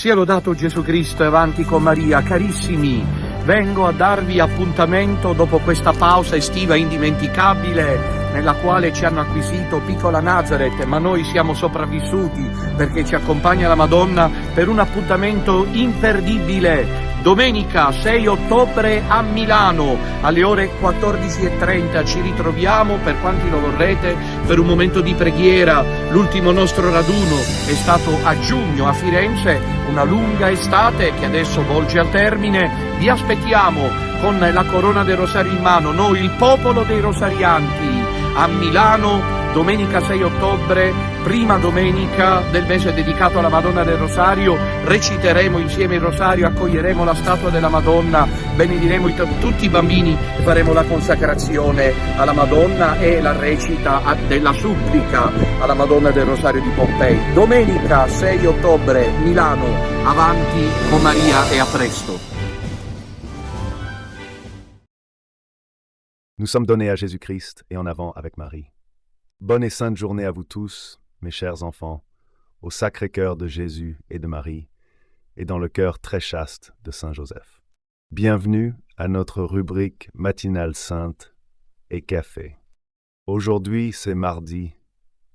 Sia lodato Gesù Cristo e avanti con Maria. Carissimi, vengo a darvi appuntamento dopo questa pausa estiva indimenticabile nella quale ci hanno acquisito Piccola Nazareth, ma noi siamo sopravvissuti perché ci accompagna la Madonna per un appuntamento imperdibile. Domenica 6 ottobre a Milano alle ore 14:30 ci ritroviamo, per quanti lo vorrete, per un momento di preghiera. L'ultimo nostro raduno è stato a giugno a Firenze, una lunga estate che adesso volge al termine. Vi aspettiamo con la corona del Rosario in mano, noi il popolo dei rosarianti, a Milano domenica 6 ottobre, prima domenica del mese dedicato alla Madonna del Rosario. Reciteremo insieme il Rosario, accoglieremo la statua della Madonna, benediremo tutti i bambini e faremo la consacrazione alla Madonna e la recita della supplica alla Madonna del Rosario di Pompei. Domenica 6 ottobre, Milano, avanti con Maria e a presto. Nous sommes donnés à Jésus-Christ et en avant avec Marie. Bonne et sainte journée à vous tous, mes chers enfants, au Sacré-Cœur de Jésus et de Marie, et dans le cœur très chaste de Saint Joseph. Bienvenue à notre rubrique matinale sainte et café. Aujourd'hui, c'est mardi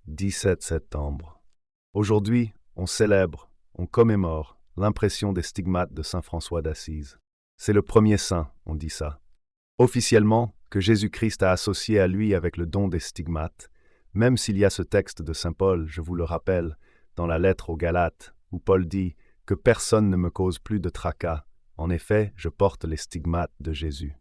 17 septembre. Aujourd'hui, on célèbre, on commémore l'impression des stigmates de Saint François d'Assise. C'est le premier saint, on dit ça. Officiellement, que Jésus-Christ a associé à lui avec le don des stigmates, même s'il y a ce texte de saint Paul, je vous le rappelle, dans la lettre aux Galates, où Paul dit que personne ne me cause plus de tracas. En effet, je porte les stigmates de Jésus.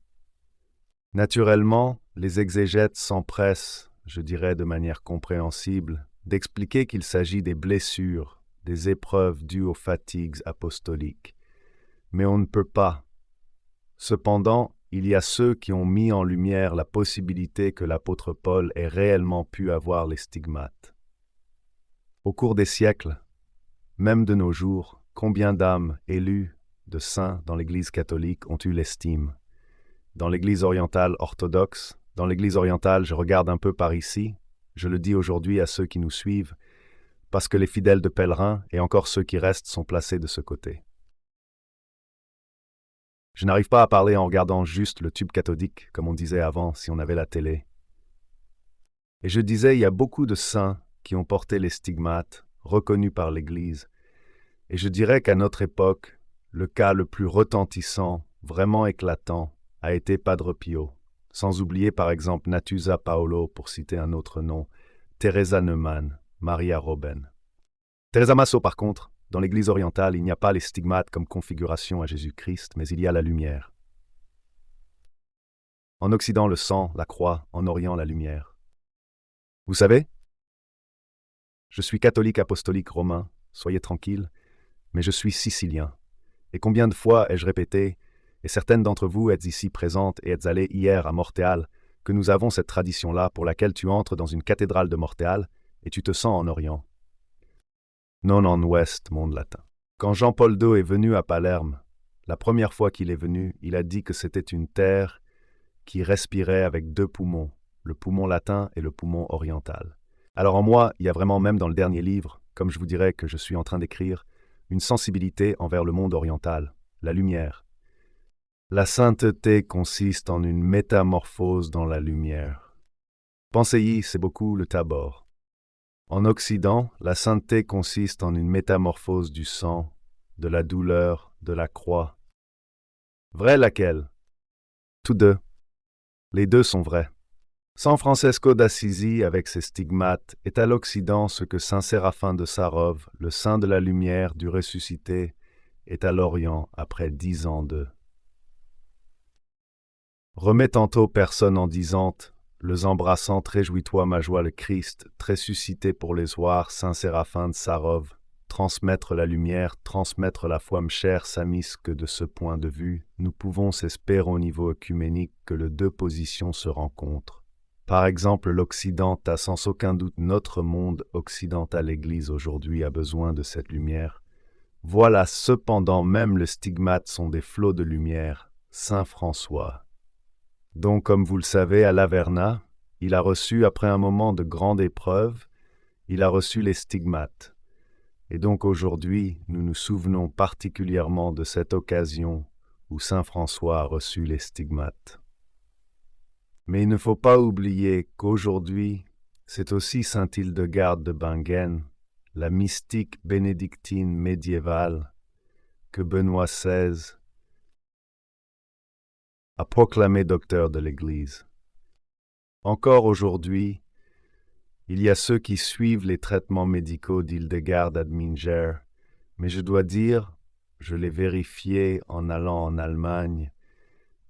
Naturellement, les exégètes s'empressent, je dirais de manière compréhensible, d'expliquer qu'il s'agit des blessures, des épreuves dues aux fatigues apostoliques. Mais on ne peut pas. Cependant, il y a ceux qui ont mis en lumière la possibilité que l'apôtre Paul ait réellement pu avoir les stigmates. Au cours des siècles, même de nos jours, combien d'âmes élues de saints dans l'Église catholique ont eu l'estime? Dans l'Église orientale orthodoxe, dans l'Église orientale, je regarde un peu par ici, je le dis aujourd'hui à ceux qui nous suivent, parce que les fidèles de pèlerins et encore ceux qui restent sont placés de ce côté. Je n'arrive pas à parler en regardant juste le tube cathodique, comme on disait avant si on avait la télé. Et je disais, il y a beaucoup de saints qui ont porté les stigmates, reconnus par l'Église. Et je dirais qu'à notre époque, le cas le plus retentissant, vraiment éclatant, a été Padre Pio, sans oublier par exemple Natuza Paolo, pour citer un autre nom, Teresa Neumann, Maria Robben. Teresa Masso, par contre, dans l'Église orientale, il n'y a pas les stigmates comme configuration à Jésus-Christ, mais il y a la lumière. En Occident, le sang, la croix, en Orient, la lumière. Vous savez, je suis catholique apostolique romain, soyez tranquille, mais je suis sicilien. Et combien de fois ai-je répété, et certaines d'entre vous êtes ici présentes et êtes allées hier à Mortéal, que nous avons cette tradition-là pour laquelle tu entres dans une cathédrale de Mortéal et tu te sens en Orient. Non en Ouest, monde latin. Quand Jean-Paul II est venu à Palerme, la première fois qu'il est venu, il a dit que c'était une terre qui respirait avec deux poumons, le poumon latin et le poumon oriental. Alors en moi, il y a vraiment, même dans le dernier livre, comme je vous dirais que je suis en train d'écrire, une sensibilité envers le monde oriental, la lumière. La sainteté consiste en une métamorphose dans la lumière. Pensez-y, c'est beaucoup le Tabor. En Occident, la sainteté consiste en une métamorphose du sang, de la douleur, de la croix. Vraie laquelle? Tous deux. Les deux sont vrais. San Francesco d'Assisi, avec ses stigmates, est à l'Occident ce que Saint Séraphin de Sarov, le saint de la lumière du ressuscité, est à l'Orient après 10 ans de. Remets tantôt personne en disant les embrassant, réjouis-toi ma joie le Christ, très suscité pour les voir, Saint Séraphin de Sarov, transmettre la lumière, transmettre la foi chère, Samis, que de ce point de vue, nous pouvons s'espérer au niveau œcuménique que les deux positions se rencontrent. Par exemple, l'Occident a sans aucun doute notre monde occidental, l'Église aujourd'hui a besoin de cette lumière. Voilà cependant même les stigmates sont des flots de lumière, Saint François. Donc, comme vous le savez, à l'Averna, il a reçu, après un moment de grande épreuve, il a reçu les stigmates. Et donc aujourd'hui, nous nous souvenons particulièrement de cette occasion où saint François a reçu les stigmates. Mais il ne faut pas oublier qu'aujourd'hui, c'est aussi sainte Hildegarde de Bingen, la mystique bénédictine médiévale que Benoît XVI a proclamé docteur de l'Église. Encore aujourd'hui, il y a ceux qui suivent les traitements médicaux d'Hildegarde Adminger, mais je dois dire, je l'ai vérifié en allant en Allemagne,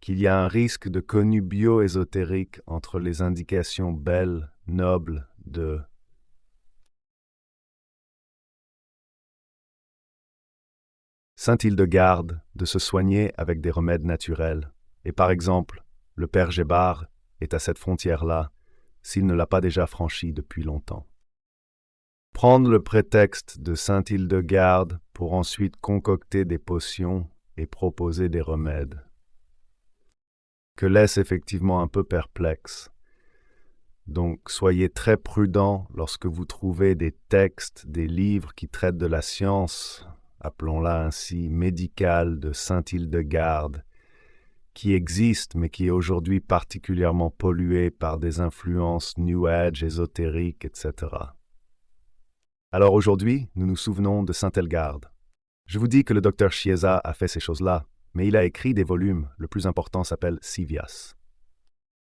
qu'il y a un risque de connubio ésotérique entre les indications belles, nobles de Sainte Hildegarde de se soigner avec des remèdes naturels. Et par exemple, le père Gébard est à cette frontière-là, s'il ne l'a pas déjà franchie depuis longtemps. Prendre le prétexte de Sainte Hildegarde pour ensuite concocter des potions et proposer des remèdes, que laisse effectivement un peu perplexe. Donc soyez très prudents lorsque vous trouvez des textes, des livres qui traitent de la science, appelons-la ainsi, médicale de Sainte Hildegarde, qui existe mais qui est aujourd'hui particulièrement polluée par des influences New Age, ésotériques, etc. Alors aujourd'hui, nous nous souvenons de Sainte Hildegarde. Je vous dis que le docteur Chiesa a fait ces choses-là, mais il a écrit des volumes, le plus important s'appelle Sivias.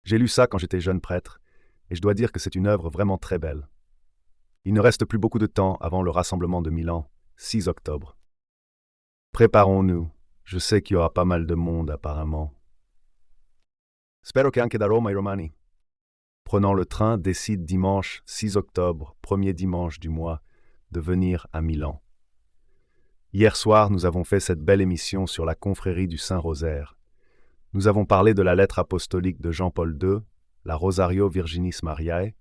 J'ai lu ça quand j'étais jeune prêtre, et je dois dire que c'est une œuvre vraiment très belle. Il ne reste plus beaucoup de temps avant le rassemblement de Milan, 6 octobre. Préparons-nous. Je sais qu'il y aura pas mal de monde apparemment. Spero che anche da Roma i romani. Prenant le train, décide dimanche 6 octobre, premier dimanche du mois, de venir à Milan. Hier soir, nous avons fait cette belle émission sur la confrérie du Saint-Rosaire. Nous avons parlé de la lettre apostolique de Jean-Paul II, la Rosario Virginis Mariae,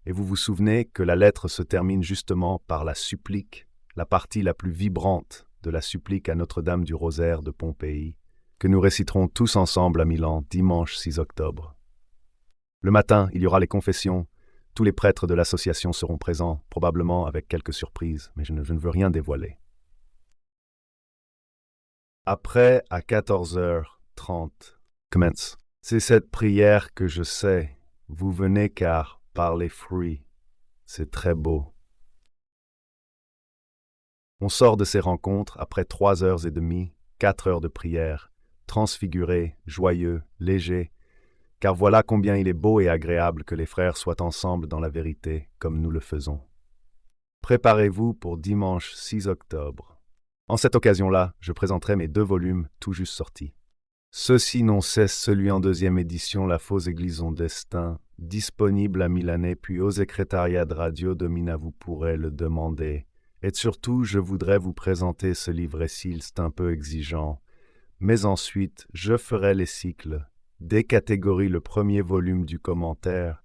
et vous vous souvenez que la lettre se termine justement par la supplique, la partie la plus vibrante de la supplique à Notre-Dame du Rosaire de Pompéi, que nous réciterons tous ensemble à Milan dimanche 6 octobre. Le matin, il y aura les confessions. Tous les prêtres de l'association seront présents, probablement avec quelques surprises, mais je ne veux rien dévoiler. Après, à 14h30, commence. C'est cette prière que je sais. Vous venez car, par les fruits, c'est très beau. On sort de ces rencontres après 3h30, 4 heures de prière, transfigurés, joyeux, légers, car voilà combien il est beau et agréable que les frères soient ensemble dans la vérité, comme nous le faisons. Préparez-vous pour dimanche 6 octobre. En cette occasion-là, je présenterai mes 2 volumes tout juste sortis. Ceci non cesse celui en 2e édition, La fausse Église destin, disponible à Milanais, puis au secrétariat de Radio Domina, vous pourrez le demander. Et surtout, je voudrais vous présenter ce livret-ci, c'est un peu exigeant. Mais ensuite, je ferai les cycles, des catégories, le premier volume du commentaire,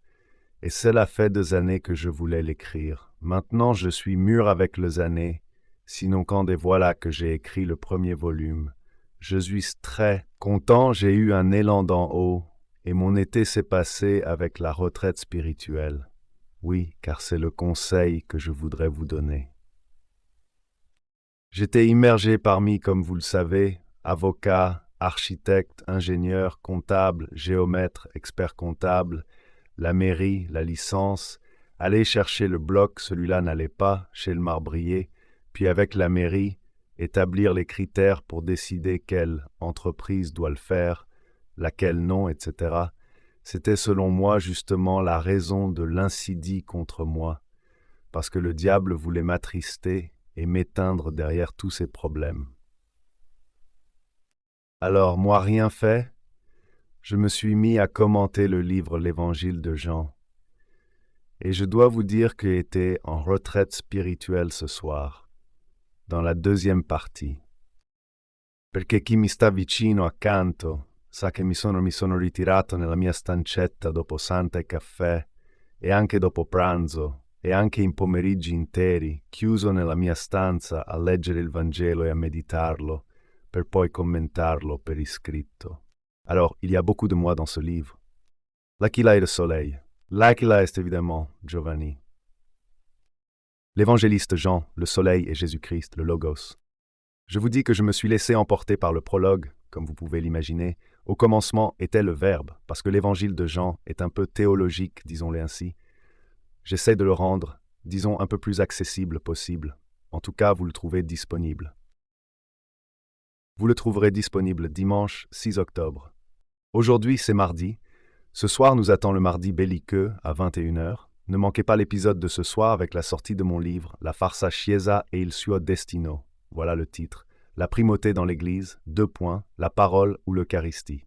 et cela fait 2 années que je voulais l'écrire. Maintenant, je suis mûr avec les années, sinon quand et voilà que j'ai écrit le premier volume. Je suis très content, j'ai eu un élan d'en haut, et mon été s'est passé avec la retraite spirituelle. Oui, car c'est le conseil que je voudrais vous donner. J'étais immergé parmi, comme vous le savez, avocats, architectes, ingénieurs, comptables, géomètres, experts comptables, la mairie, la licence, aller chercher le bloc, celui-là n'allait pas, chez le marbrier, puis avec la mairie, établir les critères pour décider quelle entreprise doit le faire, laquelle non, etc. C'était selon moi justement la raison de l'incidie contre moi, parce que le diable voulait m'attrister et m'éteindre derrière tous ces problèmes. Alors, moi rien fait, je me suis mis à commenter le livre L'Évangile de Jean. Et je dois vous dire que j'étais en retraite spirituelle ce soir, dans la 2e partie. Perché chi mi sta vicino accanto sa che mi sono ritirato nella mia stancetta dopo santa e caffè, e anche dopo pranzo, e anche in pomeriggi interi, chiuso nella mia stanza a leggere il Vangelo e a meditarlo, per poi commentarlo per iscritto. Alors, il y a beaucoup de moi dans ce livre. L'Aquila et le soleil. L'Aquila est évidemment Giovanni. L'évangéliste Jean, le Soleil et Jésus-Christ, le Logos. Je vous dis que je me suis laissé emporter par le prologue, comme vous pouvez l'imaginer. Au commencement était le Verbe, parce que l'évangile de Jean est un peu théologique, disons-le ainsi. J'essaie de le rendre, disons, un peu plus accessible possible. En tout cas, vous le trouvez disponible. Vous le trouverez disponible dimanche 6 octobre. Aujourd'hui, c'est mardi. Ce soir, nous attend le mardi belliqueux à 21h. Ne manquez pas l'épisode de ce soir avec la sortie de mon livre, La Farsa Chiesa e il suo destino. Voilà le titre. La primauté dans l'Église, 2 points, la parole ou l'Eucharistie.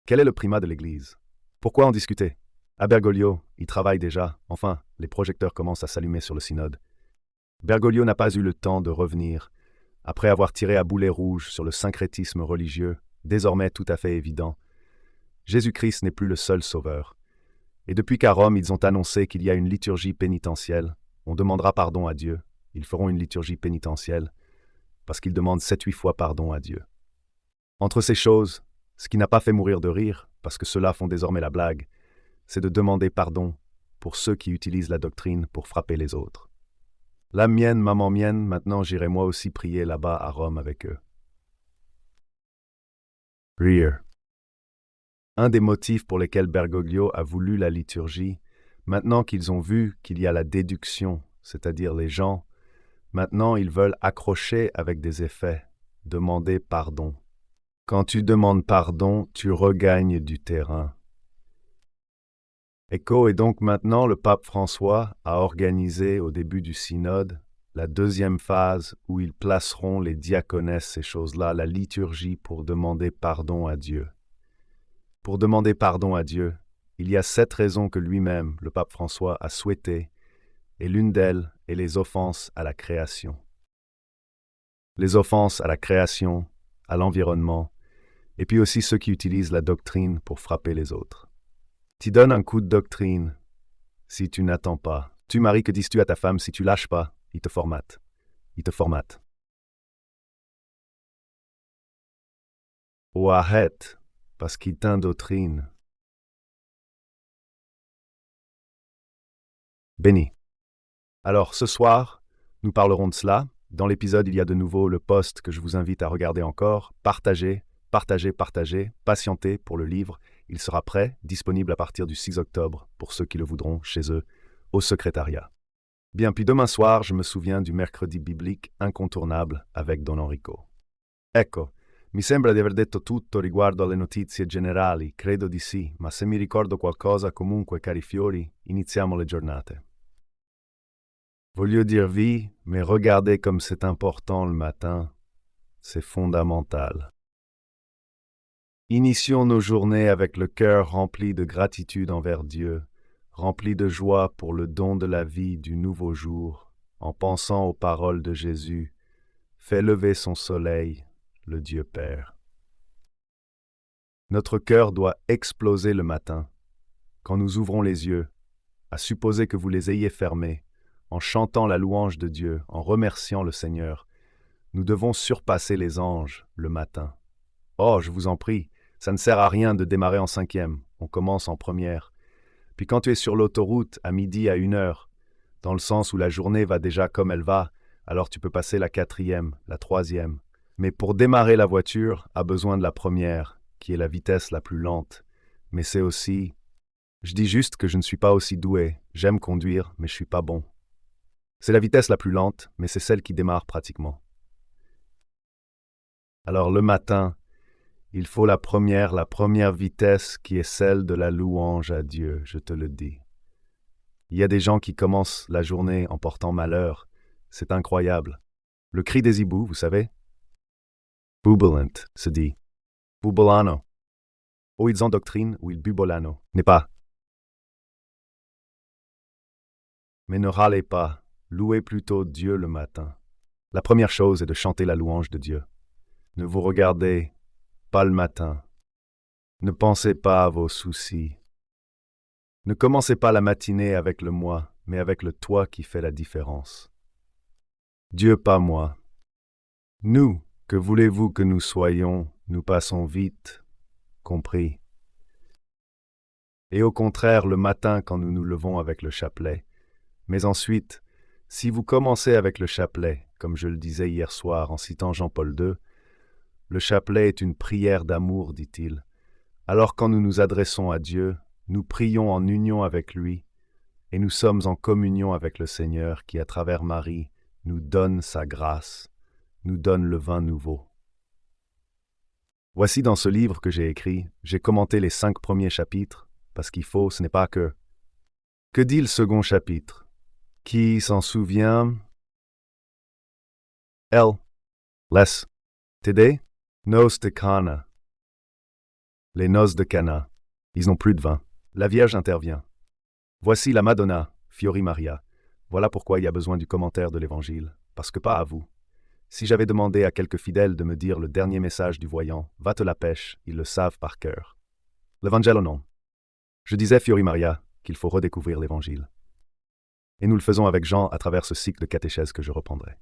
Quel est le primat de l'Église? Pourquoi en discuter? À Bergoglio, il travaille déjà. Enfin, les projecteurs commencent à s'allumer sur le synode. Bergoglio n'a pas eu le temps de revenir. Après avoir tiré à boulet rouge sur le syncrétisme religieux, désormais tout à fait évident, Jésus-Christ n'est plus le seul sauveur. Et depuis qu'à Rome, ils ont annoncé qu'il y a une liturgie pénitentielle, on demandera pardon à Dieu. Ils feront une liturgie pénitentielle, parce qu'ils demandent 7-8 fois pardon à Dieu. Entre ces choses, ce qui n'a pas fait mourir de rire, parce que ceux-là font désormais la blague, c'est de demander pardon pour ceux qui utilisent la doctrine pour frapper les autres. La mienne, maman mienne, maintenant j'irai moi aussi prier là-bas à Rome avec eux. Rire. Un des motifs pour lesquels Bergoglio a voulu la liturgie, maintenant qu'ils ont vu qu'il y a la déduction, c'est-à-dire les gens, maintenant ils veulent accrocher avec des effets, demander pardon. Quand tu demandes pardon, tu regagnes du terrain. Et donc maintenant le pape François a organisé au début du synode la deuxième phase où ils placeront les diaconesses, ces choses-là, la liturgie pour demander pardon à Dieu. Pour demander pardon à Dieu, il y a 7 raisons que lui-même, le pape François, a souhaitées, et l'une d'elles est les offenses à la création. Les offenses à la création, à l'environnement, et puis aussi ceux qui utilisent la doctrine pour frapper les autres. Tu donnes un coup de doctrine si tu n'attends pas. Tu maries, que dis-tu à ta femme si tu lâches pas? Il te formate. Il te formate. Ou arrête, parce qu'il t'indoctrine. Béni. Alors, ce soir, nous parlerons de cela. Dans l'épisode, il y a de nouveau le post que je vous invite à regarder encore. Partagez, partagez, partagez, patientez pour le livre. Il sera prêt, disponible à partir du 6 octobre pour ceux qui le voudront chez eux, au secrétariat. Bien, puis demain soir, je me souviens du mercredi biblique incontournable avec Don Enrico. Ecco, mi sembra di aver detto tutto riguardo alle notizie generali, credo di sì, ma se mi ricordo qualcosa, comunque, cari fiori, iniziamo le giornate. Voglio dirvi, mais regardez comme c'est important le matin, c'est fondamental. Initions nos journées avec le cœur rempli de gratitude envers Dieu, rempli de joie pour le don de la vie du nouveau jour, en pensant aux paroles de Jésus, fait lever son soleil, le Dieu Père. Notre cœur doit exploser le matin, quand nous ouvrons les yeux, à supposer que vous les ayez fermés, en chantant la louange de Dieu, en remerciant le Seigneur. Nous devons surpasser les anges le matin. Oh, je vous en prie, ça ne sert à rien de démarrer en 5e, on commence en première. Puis quand tu es sur l'autoroute à midi à 1h, dans le sens où la journée va déjà comme elle va, alors tu peux passer la 4e, la 3e. Mais pour démarrer la voiture, a besoin de la première, qui est la vitesse la plus lente. Mais c'est aussi... Je dis juste que je ne suis pas aussi doué, j'aime conduire, mais je suis pas bon. C'est la vitesse la plus lente, mais c'est celle qui démarre pratiquement. Alors le matin, il faut la première vitesse qui est celle de la louange à Dieu, je te le dis. Il y a des gens qui commencent la journée en portant malheur. C'est incroyable. Le cri des hiboux, vous savez? Bubolant, se dit. Bubolano. Ou ils endoctrinent ou ils bubolano. N'est pas. Mais ne râlez pas. Louez plutôt Dieu le matin. La première chose est de chanter la louange de Dieu. Ne vous regardez pas le matin. Ne pensez pas à vos soucis. Ne commencez pas la matinée avec le moi, mais avec le toi qui fait la différence. Dieu, pas moi. Nous, que voulez-vous que nous soyons, nous passons vite, compris. Et au contraire, le matin, quand nous nous levons avec le chapelet, Mais ensuite, si vous commencez avec le chapelet, comme je le disais hier soir en citant Jean-Paul II, le chapelet est une prière d'amour, dit-il. Alors quand nous nous adressons à Dieu, nous prions en union avec lui, et nous sommes en communion avec le Seigneur qui, à travers Marie, nous donne sa grâce, nous donne le vin nouveau. Voici dans ce livre que j'ai écrit, j'ai commenté les 5 premiers chapitres, parce qu'il faut, ce n'est pas que... Que dit le second chapitre? Qui s'en souvient? Elle, les, Tédé, noces de Cana. Les noces de Cana. Ils n'ont plus de vin. La Vierge intervient. Voici la Madonna, Fiori Maria. Voilà pourquoi il y a besoin du commentaire de l'Évangile, parce que pas à vous. Si j'avais demandé à quelques fidèles de me dire le dernier message du voyant, va te la pêche, ils le savent par cœur. L'Evangile non. Je disais, Fiori Maria, qu'il faut redécouvrir l'Évangile. Et nous le faisons avec Jean à travers ce cycle de catéchèse que je reprendrai.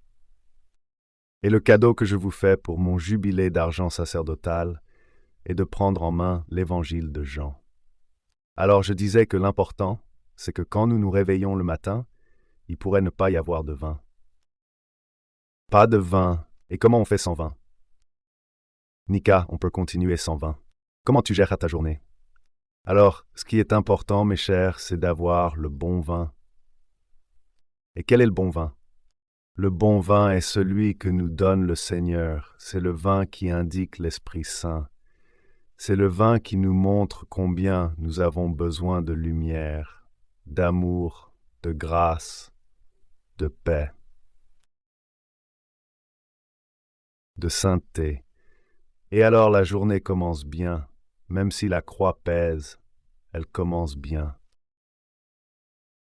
Et le cadeau que je vous fais pour mon jubilé d'argent sacerdotal est de prendre en main l'Évangile de Jean. Alors je disais que l'important, c'est que quand nous nous réveillons le matin, il pourrait ne pas y avoir de vin. Pas de vin. Et comment on fait sans vin? Nika, on peut continuer sans vin. Comment tu gères ta journée? Alors, ce qui est important, mes chers, c'est d'avoir le bon vin. Et quel est le bon vin? Le bon vin est celui que nous donne le Seigneur. C'est le vin qui indique l'Esprit Saint. C'est le vin qui nous montre combien nous avons besoin de lumière, d'amour, de grâce, de paix, de sainteté. Et alors la journée commence bien, même si la croix pèse, elle commence bien.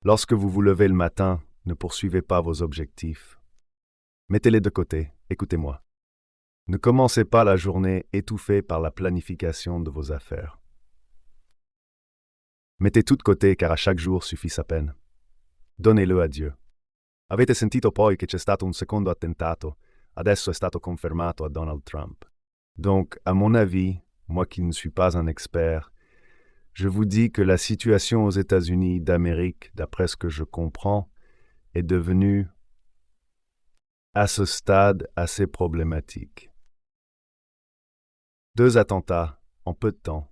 Lorsque vous vous levez le matin, ne poursuivez pas vos objectifs. Mettez-les de côté, écoutez-moi. Ne commencez pas la journée étouffée par la planification de vos affaires. Mettez tout de côté car à chaque jour suffit sa peine. Donnez-le à Dieu. Avete sentito poi che c'è stato un secondo attentato, adesso è stato confermato a Donald Trump. Donc, à mon avis, moi qui ne suis pas un expert, je vous dis que la situation aux États-Unis d'Amérique, d'après ce que je comprends, est devenue, à ce stade, assez problématique. 2 attentats en peu de temps.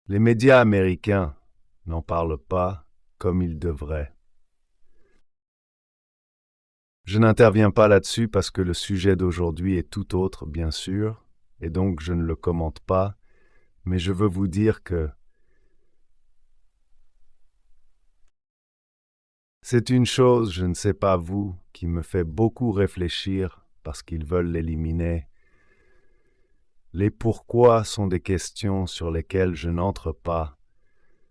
Les médias américains n'en parlent pas comme ils devraient. Je n'interviens pas là-dessus parce que le sujet d'aujourd'hui est tout autre, bien sûr, et donc je ne le commente pas, mais je veux vous dire que c'est une chose, je ne sais pas vous, qui me fait beaucoup réfléchir parce qu'ils veulent l'éliminer. Les pourquoi sont des questions sur lesquelles je n'entre pas.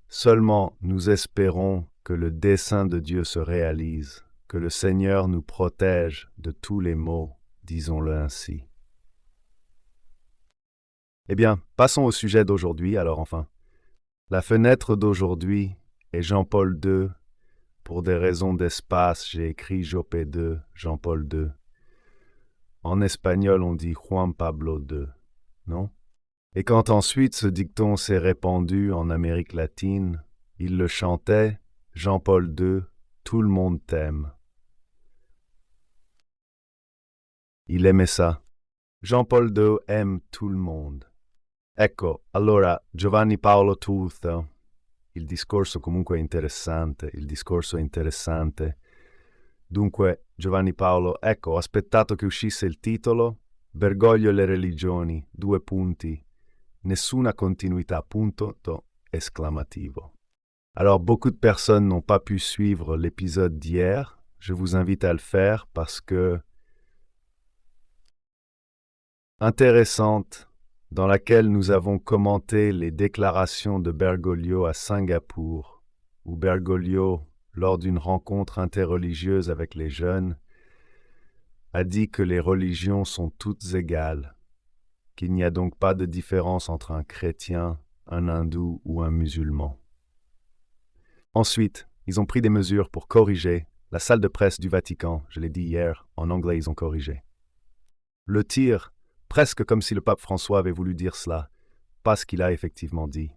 Seulement, nous espérons que le dessein de Dieu se réalise, que le Seigneur nous protège de tous les maux, disons-le ainsi. Eh bien, passons au sujet d'aujourd'hui, alors enfin. La fenêtre d'aujourd'hui est Jean-Paul II. Pour des raisons d'espace, j'ai écrit Jope II, Jean-Paul II. En espagnol, on dit Juan Pablo II, non? Et quand ensuite ce dicton s'est répandu en Amérique latine, il le chantait, Jean-Paul II, tout le monde t'aime. Il aimait ça. Jean-Paul II aime tout le monde. Ecco, allora, Giovanni Paolo II, il discorso comunque è interessante, Dunque, Giovanni Paolo, ecco, ho aspettato che uscisse il titolo, Bergoglio e le religioni, 2 punti, nessuna continuità, punto, esclamativo. Alors, beaucoup de personnes n'ont pas pu suivre l'épisode d'hier. Je vous invite à le faire parce que intéressante, dans laquelle nous avons commenté les déclarations de Bergoglio à Singapour, où Bergoglio, lors d'une rencontre interreligieuse avec les jeunes, a dit que les religions sont toutes égales, qu'il n'y a donc pas de différence entre un chrétien, un hindou ou un musulman. Ensuite, ils ont pris des mesures pour corriger. La salle de presse du Vatican, je l'ai dit hier, en anglais ils ont corrigé. Le tir, presque comme si le pape François avait voulu dire cela, pas ce qu'il a effectivement dit.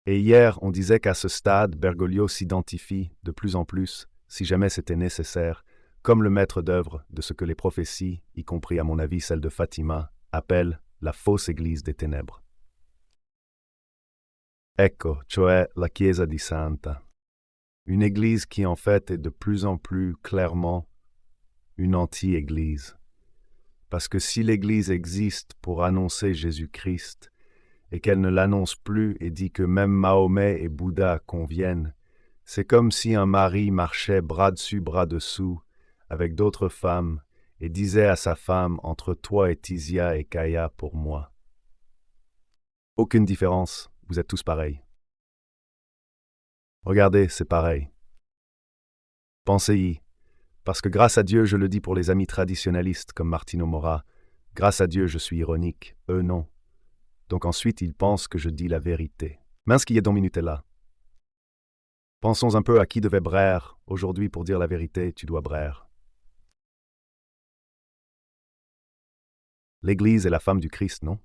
Et hier, on disait qu'à ce stade, Bergoglio s'identifie de plus en plus, si jamais c'était nécessaire, comme le maître d'œuvre de ce que les prophéties, y compris à mon avis celle de Fatima, appellent la fausse église des ténèbres. Ecco, cioè la Chiesa di Santa. Une église qui en fait est de plus en plus clairement une anti-église. Parce que si l'église existe pour annoncer Jésus-Christ, et qu'elle ne l'annonce plus et dit que même Mahomet et Bouddha conviennent, c'est comme si un mari marchait bras dessus, bras dessous, avec d'autres femmes, et disait à sa femme, entre toi et Tizia et Kaya pour moi. Aucune différence, vous êtes tous pareils. Regardez, c'est pareil. Pensez-y, parce que grâce à Dieu, je le dis pour les amis traditionnalistes comme Martino Mora, grâce à Dieu, je suis ironique, eux non. Donc ensuite, ils pensent que je dis la vérité. Mince qui est donc Minutella. Pensons un peu à qui devait Brère. Aujourd'hui, pour dire la vérité, tu dois Brère. L'Église est la femme du Christ, non?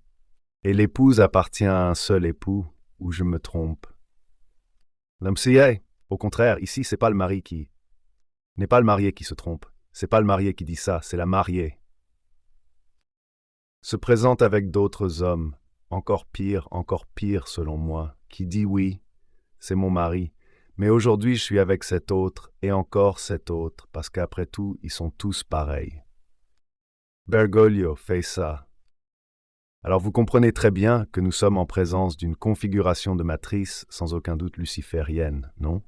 Et l'épouse appartient à un seul époux, ou je me trompe? L'homme s'y est. Au contraire, ici, c'est pas le mari qui... n'est pas le marié qui se trompe. C'est pas le marié qui dit ça, c'est la mariée. Se présente avec d'autres hommes, encore pire selon moi, qui dit oui, c'est mon mari, mais aujourd'hui je suis avec cet autre et encore cet autre, parce qu'après tout, ils sont tous pareils. Bergoglio fait ça. Alors vous comprenez très bien que nous sommes en présence d'une configuration de matrice sans aucun doute luciférienne, non?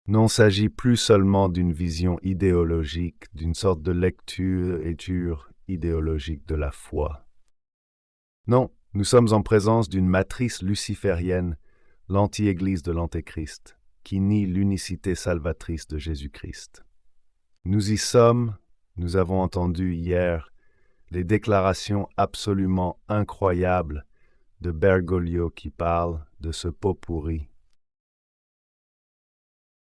Non, s'agit plus seulement d'une vision idéologique, d'une sorte de lecture idéologique de la foi. Non, nous sommes en présence d'une matrice luciférienne, l'anti-église de l'Antéchrist, qui nie l'unicité salvatrice de Jésus-Christ. Nous y sommes, nous avons entendu hier les déclarations absolument incroyables de Bergoglio qui parle de ce pot pourri.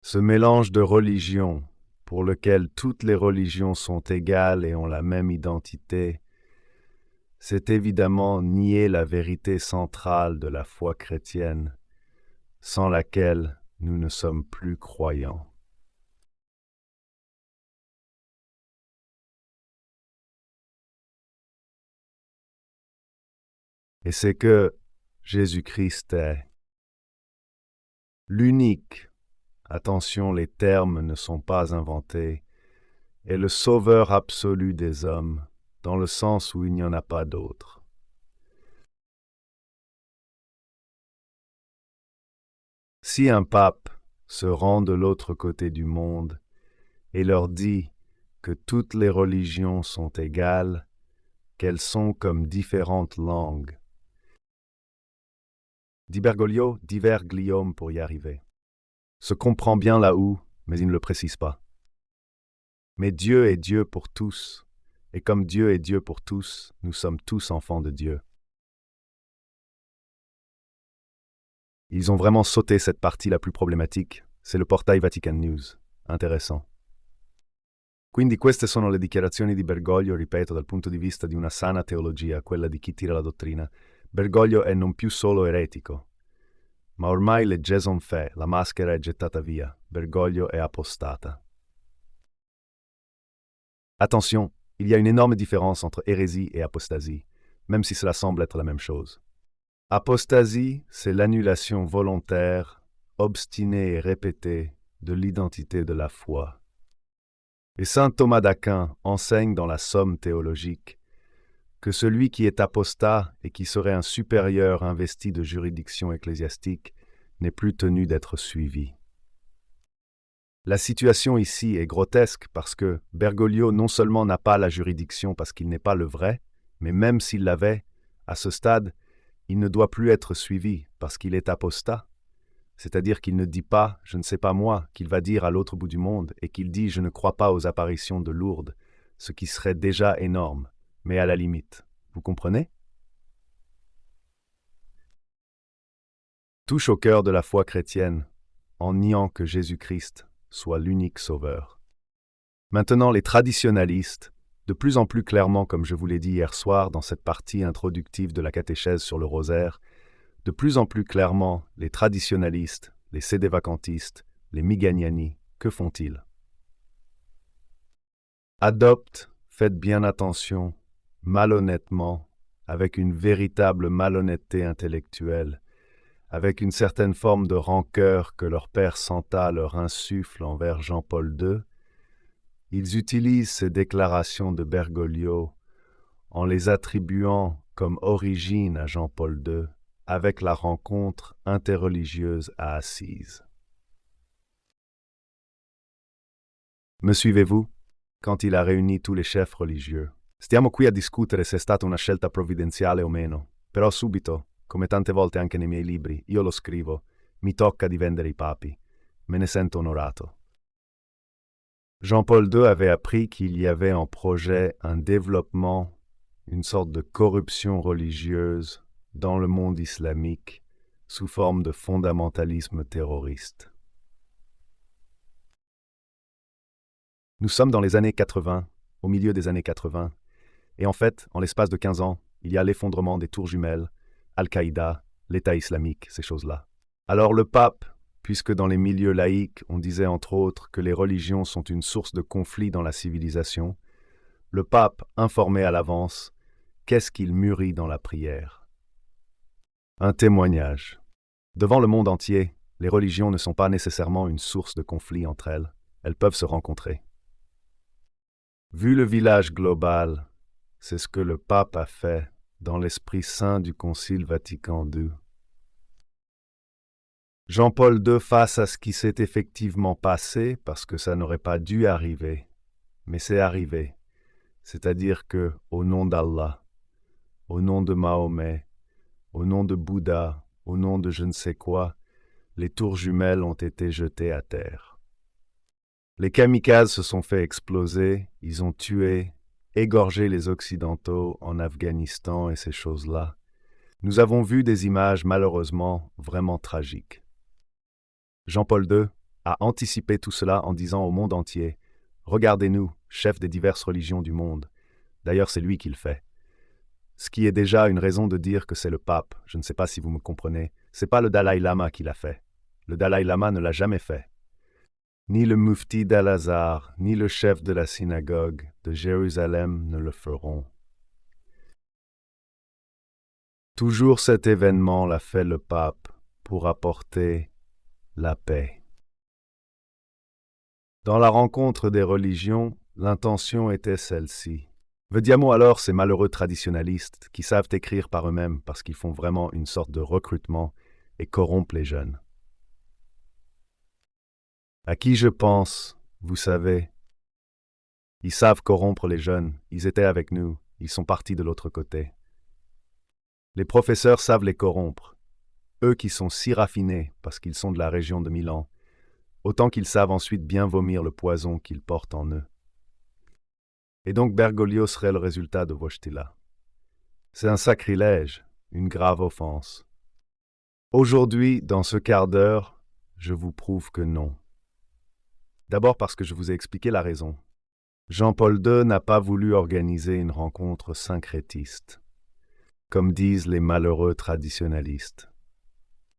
Ce mélange de religions, pour lequel toutes les religions sont égales et ont la même identité, c'est évidemment nier la vérité centrale de la foi chrétienne, sans laquelle nous ne sommes plus croyants. Et c'est que Jésus-Christ est l'unique, attention, les termes ne sont pas inventés, est le sauveur absolu des hommes, dans le sens où il n'y en a pas d'autre. Si un pape se rend de l'autre côté du monde et leur dit que toutes les religions sont égales, qu'elles sont comme différentes langues, dit Bergoglio, divers Guillaume pour y arriver. Se comprend bien là où, mais il ne le précise pas. Mais Dieu est Dieu pour tous, et comme Dieu est Dieu pour tous, nous sommes tous enfants de Dieu. Ils ont vraiment sauté cette partie la plus problématique, c'est le portail Vatican News. Intéressant. Quindi queste sono le dichiarazioni di Bergoglio, ripeto, dal punto di vista di una sana teologia, quella di chi tira la dottrina. Bergoglio è non più solo eretico, ma ormai le Jason fait, la maschera è gettata via, Bergoglio è apostata. Attention, il y a une énorme différence entre hérésie et apostasie, même si cela semble être la même chose. Apostasie, c'est l'annulation volontaire, obstinée et répétée de l'identité de la foi. Et saint Thomas d'Aquin enseigne dans la Somme théologique que celui qui est apostat et qui serait un supérieur investi de juridiction ecclésiastique n'est plus tenu d'être suivi. La situation ici est grotesque parce que Bergoglio non seulement n'a pas la juridiction parce qu'il n'est pas le vrai, mais même s'il l'avait, à ce stade, il ne doit plus être suivi parce qu'il est apostat. C'est-à-dire qu'il ne dit pas « je ne sais pas moi », qu'il va dire à l'autre bout du monde, et qu'il dit « je ne crois pas aux apparitions de Lourdes », ce qui serait déjà énorme, mais à la limite. Vous comprenez? Touche au cœur de la foi chrétienne, en niant que Jésus-Christ soit l'unique sauveur. Maintenant, les traditionalistes, de plus en plus clairement comme je vous l'ai dit hier soir dans cette partie introductive de la catéchèse sur le rosaire, De plus en plus clairement, les traditionalistes, les sédévacantistes, les migagnani, que font-ils? Adoptent, faites bien attention, malhonnêtement, avec une véritable malhonnêteté intellectuelle, avec une certaine forme de rancœur que leur père Santa leur insuffle envers Jean-Paul II, ils utilisent ces déclarations de Bergoglio en les attribuant comme origine à Jean-Paul II avec la rencontre interreligieuse à Assise. Me suivez-vous? Quand il a réuni tous les chefs religieux. Stiamo qui a discutere se è stata una scelta provvidenziale o meno, però subito, come tante volte anche nei miei libri, io lo scrivo, mi tocca di vendere i papi, me ne sento onorato. Jean-Paul II avait appris qu'il y avait en projet un développement, une sorte de corruption religieuse dans le monde islamique sous forme de fondamentalisme terroriste. Nous sommes dans les années 80, au milieu des années 80, et en fait, en l'espace de 15 ans, il y a l'effondrement des tours jumelles, Al-Qaïda, l'État islamique, ces choses-là. Alors le pape, puisque dans les milieux laïques, on disait entre autres que les religions sont une source de conflit dans la civilisation, le pape informait à l'avance qu'est-ce qu'il mûrit dans la prière. Un témoignage. Devant le monde entier, les religions ne sont pas nécessairement une source de conflit entre elles peuvent se rencontrer. Vu le village global, c'est ce que le pape a fait dans l'Esprit Saint du Concile Vatican II. Jean-Paul II, face à ce qui s'est effectivement passé, parce que ça n'aurait pas dû arriver, mais c'est arrivé, c'est-à-dire que, au nom d'Allah, au nom de Mahomet, au nom de Bouddha, au nom de je ne sais quoi, les tours jumelles ont été jetées à terre. Les kamikazes se sont fait exploser, ils ont tué, égorgé les Occidentaux en Afghanistan et ces choses-là. Nous avons vu des images malheureusement vraiment tragiques. Jean-Paul II a anticipé tout cela en disant au monde entier « Regardez-nous, chefs des diverses religions du monde. » D'ailleurs, c'est lui qui le fait. Ce qui est déjà une raison de dire que c'est le pape, je ne sais pas si vous me comprenez, c'est pas le Dalai Lama qui l'a fait. Le Dalai Lama ne l'a jamais fait. Ni le mufti d'Al-Azhar, ni le chef de la synagogue de Jérusalem ne le feront. Toujours cet événement l'a fait le pape pour apporter la paix. Dans la rencontre des religions, l'intention était celle-ci. Vediamo alors ces malheureux traditionalistes qui savent écrire par eux-mêmes parce qu'ils font vraiment une sorte de recrutement et corrompent les jeunes. À qui je pense, vous savez? Ils savent corrompre les jeunes, ils étaient avec nous, ils sont partis de l'autre côté. Les professeurs savent les corrompre, eux qui sont si raffinés parce qu'ils sont de la région de Milan, autant qu'ils savent ensuite bien vomir le poison qu'ils portent en eux. Et donc Bergoglio serait le résultat de Wojtyla. C'est un sacrilège, une grave offense. Aujourd'hui, dans ce quart d'heure, je vous prouve que non. D'abord parce que je vous ai expliqué la raison. Jean-Paul II n'a pas voulu organiser une rencontre syncrétiste, comme disent les malheureux traditionalistes.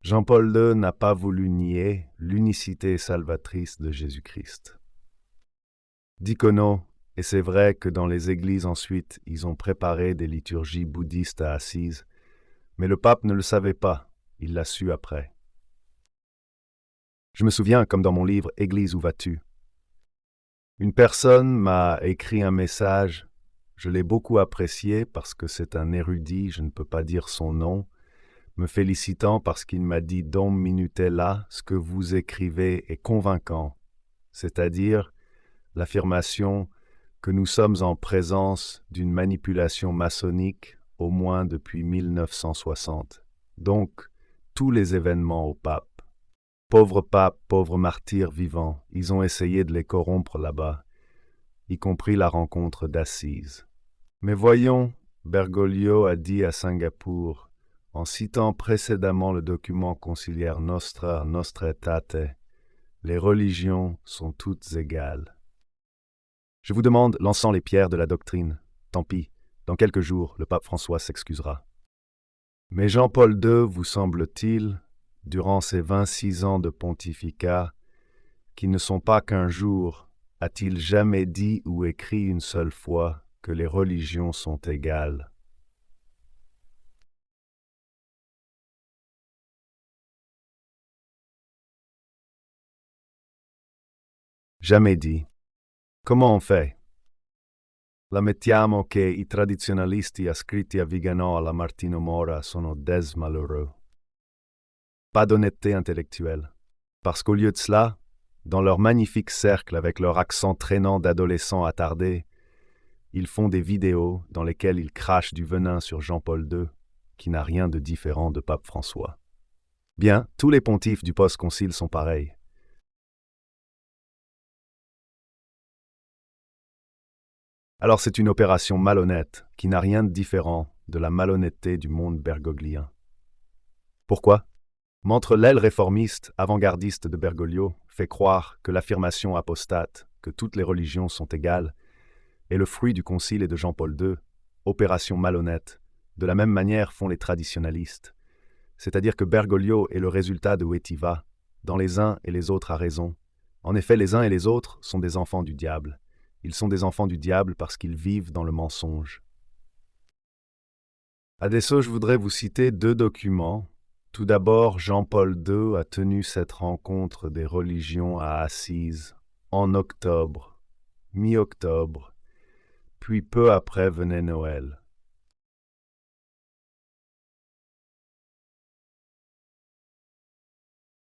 Jean-Paul II n'a pas voulu nier l'unicité salvatrice de Jésus-Christ. Dicono, et c'est vrai que dans les églises ensuite, ils ont préparé des liturgies bouddhistes à Assise, mais le pape ne le savait pas, il l'a su après. Je me souviens, comme dans mon livre « Église, où vas-tu ?» Une personne m'a écrit un message, je l'ai beaucoup apprécié parce que c'est un érudit, je ne peux pas dire son nom, me félicitant parce qu'il m'a dit « Dom Minutella, ce que vous écrivez est convaincant », c'est-à-dire l'affirmation que nous sommes en présence d'une manipulation maçonnique au moins depuis 1960. Donc, tous les événements au pape. Pauvres papes, pauvres martyrs vivants, ils ont essayé de les corrompre là-bas, y compris la rencontre d'Assise. Mais voyons, Bergoglio a dit à Singapour, en citant précédemment le document conciliaire Nostra Aetate, les religions sont toutes égales. Je vous demande, lançant les pierres de la doctrine, tant pis, dans quelques jours, le pape François s'excusera. Mais Jean-Paul II, vous semble-t-il, durant ces 26 ans de pontificat, qui ne sont pas qu'un jour, a-t-il jamais dit ou écrit une seule fois que les religions sont égales? Jamais dit. Comment on fait? La mettiamo che i tradizionalisti ascritti a Viganò alla Martino Mora sono des malheureux. Pas d'honnêteté intellectuelle. Parce qu'au lieu de cela, dans leur magnifique cercle avec leur accent traînant d'adolescents attardés, ils font des vidéos dans lesquelles ils crachent du venin sur Jean-Paul II, qui n'a rien de différent de Pape François. Bien, tous les pontifes du post-concile sont pareils. Alors c'est une opération malhonnête qui n'a rien de différent de la malhonnêteté du monde bergoglien. Pourquoi? Montre l'aile réformiste, avant-gardiste de Bergoglio fait croire que l'affirmation apostate, que toutes les religions sont égales, est le fruit du concile et de Jean-Paul II, opération malhonnête. De la même manière font les traditionalistes. C'est-à-dire que Bergoglio est le résultat de Wettiva, dans les uns et les autres à raison. En effet, les uns et les autres sont des enfants du diable. Ils sont des enfants du diable parce qu'ils vivent dans le mensonge. Adesso, je voudrais vous citer 2 documents. Tout d'abord, Jean-Paul II a tenu cette rencontre des religions à Assise en octobre, mi-octobre, puis peu après venait Noël.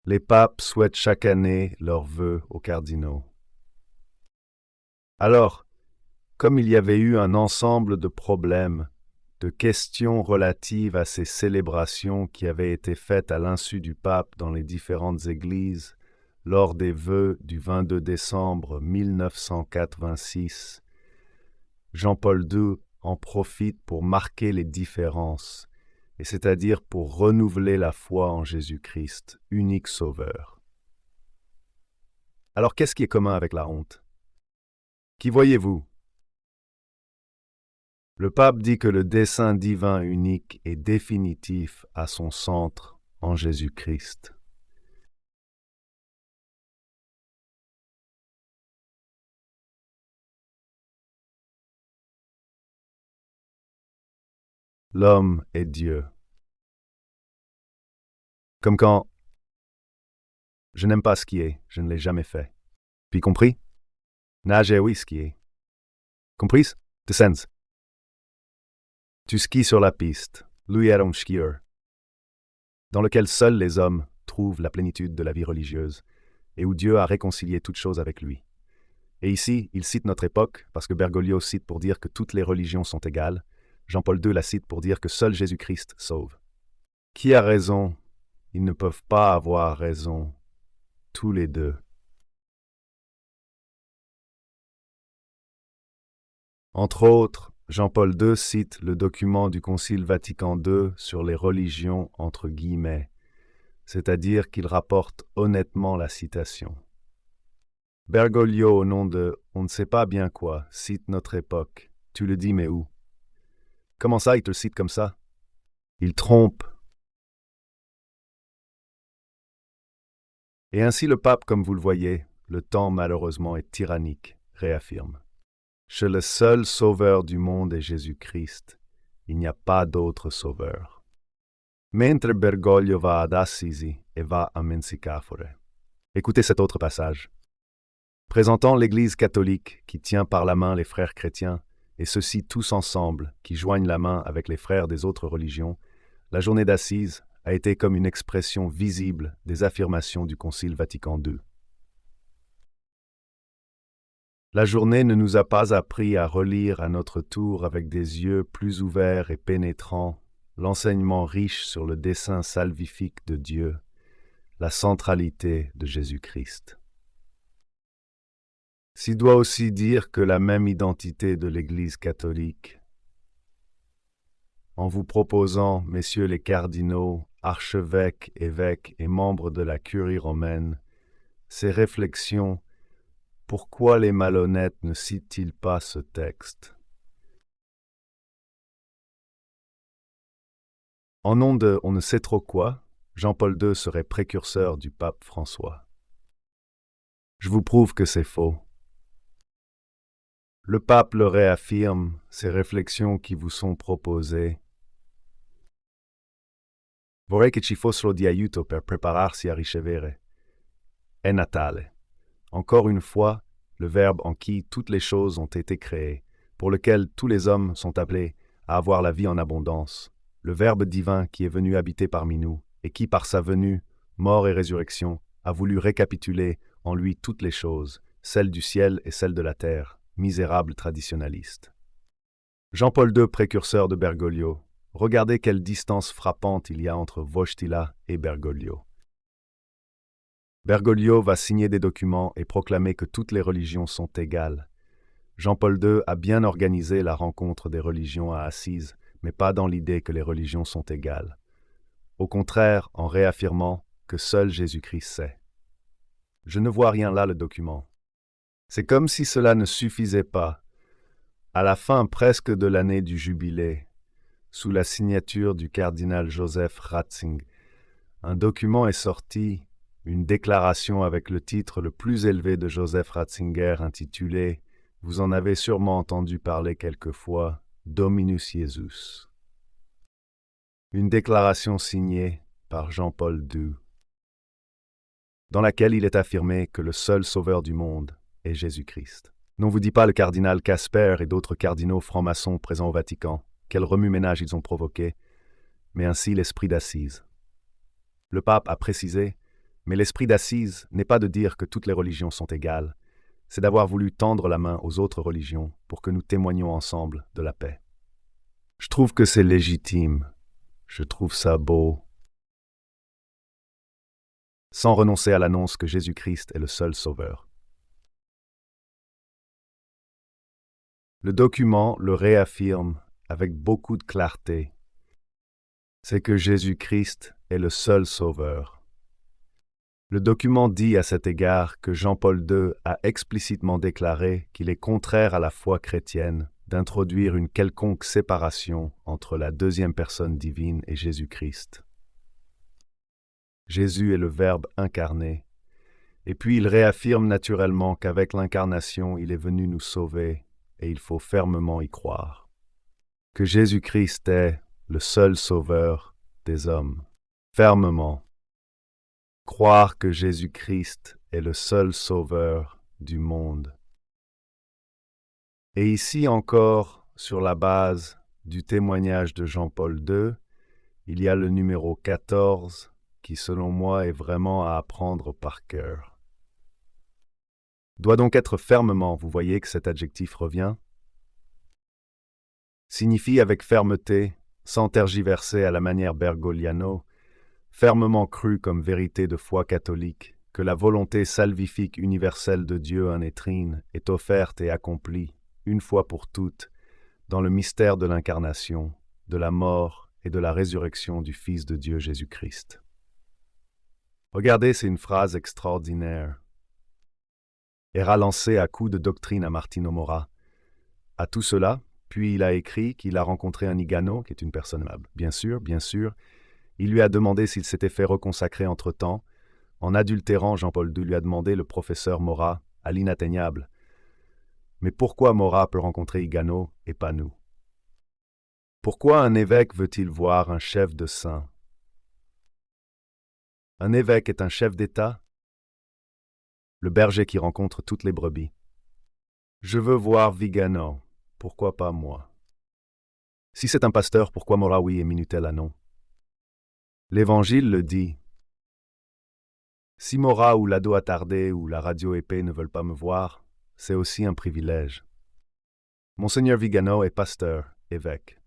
Les papes souhaitent chaque année leurs vœux aux cardinaux. Alors, comme il y avait eu un ensemble de problèmes, de questions relatives à ces célébrations qui avaient été faites à l'insu du pape dans les différentes églises lors des vœux du 22 décembre 1986, Jean-Paul II en profite pour marquer les différences, et c'est-à-dire pour renouveler la foi en Jésus-Christ, unique sauveur. Alors qu'est-ce qui est commun avec la honte? Qui voyez-vous? Le pape dit que le dessein divin unique et définitif à son centre en Jésus-Christ. L'homme est Dieu. Comme quand je n'aime pas skier, je ne l'ai jamais fait. Puis compris? Nager, oui, skier. Compris? De sens. Tu skis sur la piste, lui era un skieur, dans lequel seuls les hommes trouvent la plénitude de la vie religieuse, et où Dieu a réconcilié toutes choses avec lui. Et ici, il cite notre époque, parce que Bergoglio cite pour dire que toutes les religions sont égales, Jean-Paul II la cite pour dire que seul Jésus-Christ sauve. Qui a raison? Ils ne peuvent pas avoir raison, tous les deux. Entre autres, Jean-Paul II cite le document du Concile Vatican II sur les religions entre guillemets, c'est-à-dire qu'il rapporte honnêtement la citation. Bergoglio, au nom de « on ne sait pas bien quoi », cite notre époque. Tu le dis, mais où? Comment ça, il te le cite comme ça? Il trompe. Et ainsi le pape, comme vous le voyez, le temps malheureusement est tyrannique, réaffirme. Chez le seul sauveur du monde est Jésus-Christ. Il n'y a pas d'autre sauveur. Mentre Bergoglio va ad Assisi et va à Mensicafore. Écoutez cet autre passage. Présentant l'Église catholique qui tient par la main les frères chrétiens, et ceux-ci tous ensemble qui joignent la main avec les frères des autres religions, la journée d'Assise a été comme une expression visible des affirmations du Concile Vatican II. La journée ne nous a pas appris à relire à notre tour avec des yeux plus ouverts et pénétrants l'enseignement riche sur le dessein salvifique de Dieu, la centralité de Jésus-Christ. S'il doit aussi dire que la même identité de l'Église catholique, en vous proposant, messieurs les cardinaux, archevêques, évêques et membres de la curie romaine, ces réflexions, pourquoi les malhonnêtes ne citent-ils pas ce texte? En nom de on ne sait trop quoi, Jean-Paul II serait précurseur du pape François. Je vous prouve que c'est faux. Le pape le réaffirme, ces réflexions qui vous sont proposées. Vorrei che ci fossero di aiuto per prepararsi a ricevere. È Natale. Encore une fois, le Verbe en qui toutes les choses ont été créées, pour lequel tous les hommes sont appelés à avoir la vie en abondance, le Verbe divin qui est venu habiter parmi nous, et qui, par sa venue, mort et résurrection, a voulu récapituler en lui toutes les choses, celles du ciel et celles de la terre, misérable traditionnaliste. Jean-Paul II, précurseur de Bergoglio, regardez quelle distance frappante il y a entre Wojtyla et Bergoglio. Bergoglio va signer des documents et proclamer que toutes les religions sont égales. Jean-Paul II a bien organisé la rencontre des religions à Assise, mais pas dans l'idée que les religions sont égales. Au contraire, en réaffirmant que seul Jésus-Christ sait. Je ne vois rien là le document. C'est comme si cela ne suffisait pas. À la fin presque de l'année du jubilé, sous la signature du cardinal Joseph Ratzinger, un document est sorti, une déclaration avec le titre le plus élevé de Joseph Ratzinger intitulé, vous en avez sûrement entendu parler quelquefois, Dominus Iesus. Une déclaration signée par Jean-Paul II, dans laquelle il est affirmé que le seul sauveur du monde est Jésus-Christ. N'en vous dit pas le cardinal Casper et d'autres cardinaux francs-maçons présents au Vatican, quel remue-ménage ils ont provoqué, mais ainsi l'esprit d'Assise. Le pape a précisé, mais l'esprit d'Assise n'est pas de dire que toutes les religions sont égales, c'est d'avoir voulu tendre la main aux autres religions pour que nous témoignions ensemble de la paix. Je trouve que c'est légitime, je trouve ça beau. Sans renoncer à l'annonce que Jésus-Christ est le seul sauveur. Le document le réaffirme avec beaucoup de clarté. C'est que Jésus-Christ est le seul sauveur. Le document dit à cet égard que Jean-Paul II a explicitement déclaré qu'il est contraire à la foi chrétienne d'introduire une quelconque séparation entre la deuxième personne divine et Jésus-Christ. Jésus est le Verbe incarné, et puis il réaffirme naturellement qu'avec l'incarnation, il est venu nous sauver, et il faut fermement y croire. Que Jésus-Christ est le seul sauveur des hommes. Fermement. Croire que Jésus-Christ est le seul sauveur du monde. Et ici encore, sur la base du témoignage de Jean-Paul II, il y a le numéro 14 qui, selon moi, est vraiment à apprendre par cœur. Doit donc être fermement, vous voyez que cet adjectif revient, signifie avec fermeté, sans tergiverser à la manière Bergogliano, fermement cru comme vérité de foi catholique, que la volonté salvifique universelle de Dieu en étrine est offerte et accomplie, une fois pour toutes, dans le mystère de l'incarnation, de la mort et de la résurrection du Fils de Dieu Jésus-Christ. Regardez, c'est une phrase extraordinaire. Era lancé à coups de doctrine à Martino Mora. À tout cela, puis il a écrit qu'il a rencontré un Igano, qui est une personne aimable. Bien sûr, il lui a demandé s'il s'était fait reconsacrer entre-temps. En adultérant, Jean-Paul II lui a demandé le professeur Mora à l'inatteignable. Mais pourquoi Mora peut rencontrer Igano et pas nous? Pourquoi un évêque veut-il voir un chef de saint? Un évêque est un chef d'État? Le berger qui rencontre toutes les brebis. Je veux voir Vigano, pourquoi pas moi? Si c'est un pasteur, pourquoi Mora oui et Minutella non? L'Évangile le dit. Si Mora ou l'ado attardé ou la radio épée ne veulent pas me voir, c'est aussi un privilège. Monseigneur Vigano est pasteur, évêque.